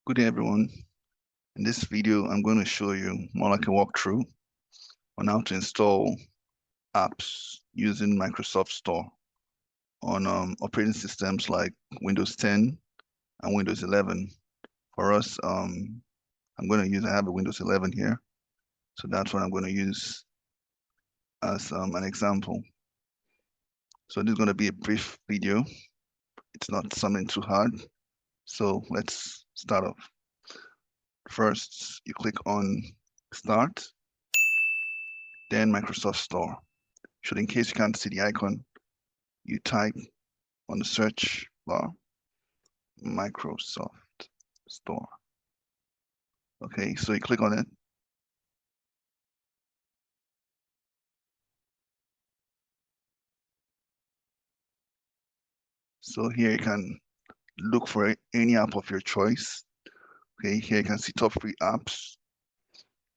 Good day, everyone. In this video, I'm going to show you more like a walkthrough on how to install apps using Microsoft Store on operating systems like Windows 10 and Windows 11. For us, I have a Windows 11 here, so that's what I'm going to use as an example. So this is going to be a brief video. It's not something too hard. So let's start off. First, you click on Start, then Microsoft Store. In case you can't see the icon, you type on the search bar, Microsoft Store. Okay, so you click on it. So here you can look for any app of your choice. Okay, here you can see top 3 apps.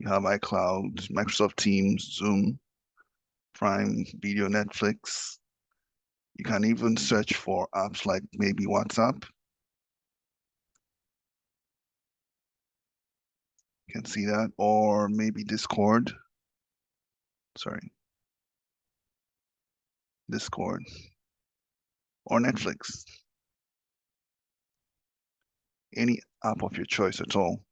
You have iCloud, Microsoft Teams, Zoom, Prime Video, Netflix. You can even search for apps like maybe WhatsApp. You can see that, or maybe Discord. Discord, or Netflix. Any app of your choice at all.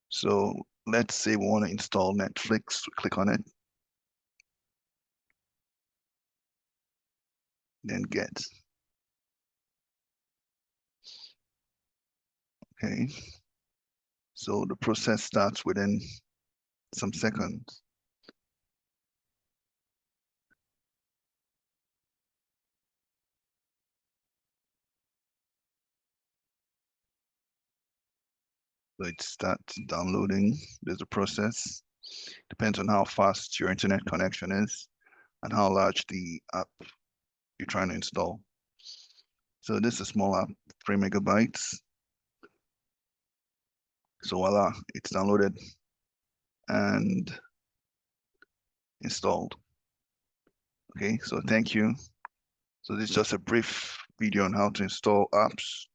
So let's say we want to install Netflix. We click on it, then get. Okay. So the process starts within some seconds. So it starts downloading. There's a process. Depends on how fast your internet connection is and how large the app you're trying to install. So this is a small app, 3 megabytes. So voila, it's downloaded and installed. Okay, so thank you. So this is just a brief video on how to install apps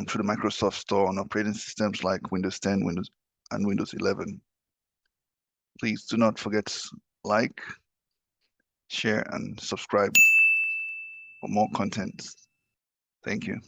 through the Microsoft Store on operating systems like Windows 10, and Windows 11. Please do not forget to like, share, and subscribe for more content. Thank you.